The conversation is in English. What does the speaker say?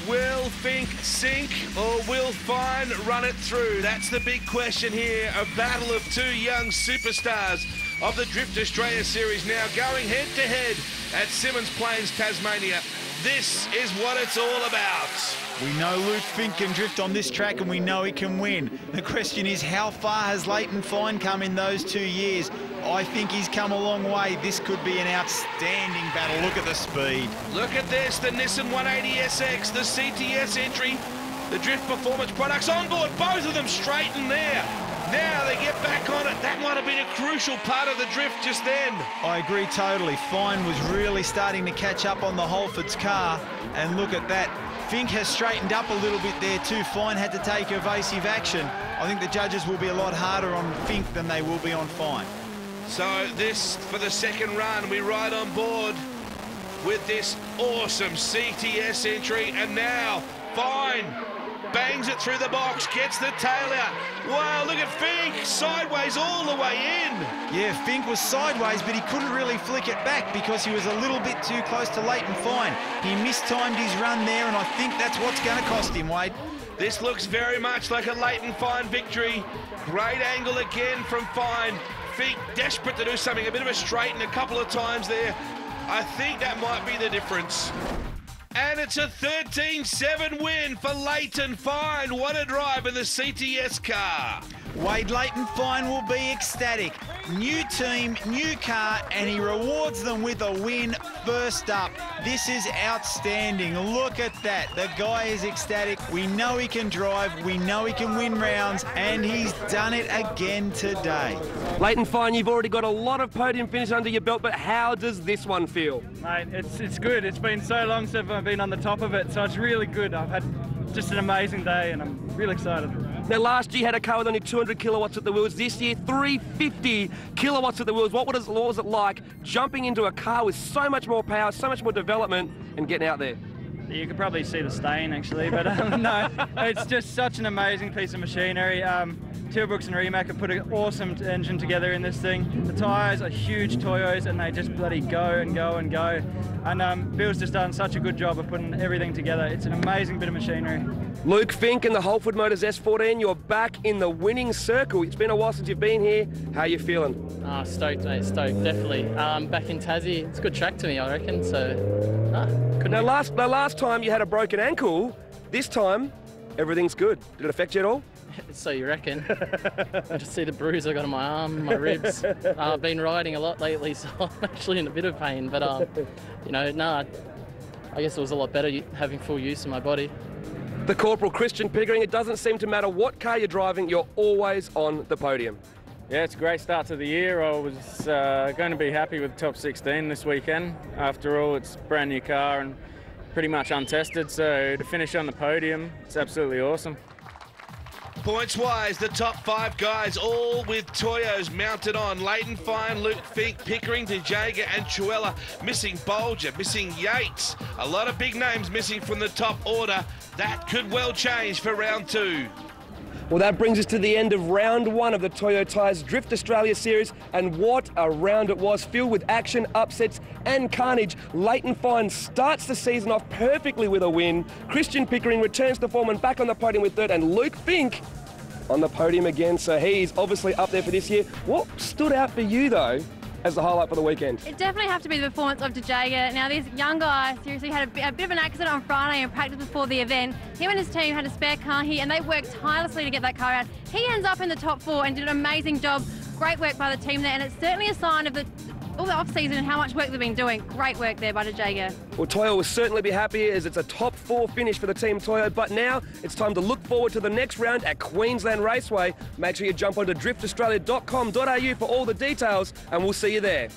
Will Fink sink or will Fine run it through? That's the big question here. A battle of two young superstars of the Drift Australia Series now going head-to-head at Symmons Plains, Tasmania. This is what it's all about. We know Luke Fink can drift on this track and we know he can win. The question is, how far has Leighton Fine come in those 2 years? I think he's come a long way. This could be an outstanding battle. Look at the speed. Look at this, the Nissan 180SX, the CTS entry, the Drift Performance products on board, both of them straight in there. Now they get back on it. That might have been a crucial part of the drift just then. I agree totally. Fine was really starting to catch up on the Holford's car, and look at that. Fink has straightened up a little bit there too. Fine had to take evasive action. I think the judges will be a lot harder on Fink than they will be on Fine. So this, for the second run, we ride on board with this awesome CTS entry, and now Fine bangs it through the box, gets the tail out. Wow, look at Fink, sideways all the way in. Yeah, Fink was sideways, but he couldn't really flick it back because he was a little bit too close to Leighton Fine. He mistimed his run there, and I think that's what's going to cost him, Wade. This looks very much like a Leighton Fine victory. Great angle again from Fine. Fink desperate to do something, a bit of a straighten a couple of times there. I think that might be the difference. And it's a 13-7 win for Leighton Fine. What a drive in the CTS car. Wade, Leighton Fine will be ecstatic. New team, new car, and he rewards them with a win first up. This is outstanding. Look at that. The guy is ecstatic. We know he can drive. We know he can win rounds, and he's done it again today. Leighton Fine, you've already got a lot of podium finishes under your belt, but how does this one feel? Mate, it's good. It's been so long since I've been on the top of it, so it's really good. I've had just an amazing day, and I'm really excited. Now, last year you had a car with only 200 kilowatts at the wheels. This year, 350 kilowatts at the wheels. What was it like jumping into a car with so much more power, so much more development, and getting out there? You could probably see the stain, actually, but no, it's just such an amazing piece of machinery. Tilbrooks and Rimac have put an awesome engine together in this thing. The tyres are huge Toyos, and they just bloody go and go and go. And Bill's just done such a good job of putting everything together. It's an amazing bit of machinery. Luke Fink and the Holford Motors S14, you're back in the winning circle. It's been a while since you've been here. How are you feeling? Stoked, mate, stoked, definitely. Back in Tassie, it's a good track to me, I reckon, so Now, last time you had a broken ankle. This time, everything's good. Did it affect you at all? So you reckon? I just see the bruise I got on my arm, my ribs. I've been riding a lot lately, so I'm actually in a bit of pain, but you know, I guess it was a lot better having full use of my body. The Corporal Christian Pickering, it doesn't seem to matter what car you're driving, you're always on the podium. Yeah, it's a great start to the year. I was going to be happy with top 16 this weekend. After all, it's a brand new car and pretty much untested, so to finish on the podium, it's absolutely awesome. Points-wise, the top 5 guys, all with Toyos mounted on. Leighton Fine, Luke Fink, Pickering, DeJager and Chuella. Missing Bolger, missing Yates. A lot of big names missing from the top order. That could well change for round 2. Well, that brings us to the end of round 1 of the Toyo Tyres Drift Australia Series, and what a round it was, filled with action, upsets and carnage. Leighton Fine starts the season off perfectly with a win. Christian Pickering returns to form and back on the podium with 3rd, and Luke Fink on the podium again, so he's obviously up there for this year. What stood out for you, though, as the highlight for the weekend? It definitely have to be the performance of DeJager. Now, this young guy seriously had a bit of an accident on Friday in practice before the event. Him and his team had a spare car here, and they worked tirelessly to get that car out. He ends up in the top 4 and did an amazing job. Great work by the team there, and it's certainly a sign of all the off-season and how much work they've been doing. Great work there by DeJager. Well, Toyo will certainly be happy as it's a top 4 finish for the team Toyo, but now it's time to look forward to the next round at Queensland Raceway. Make sure you jump onto driftaustralia.com.au for all the details, and we'll see you there.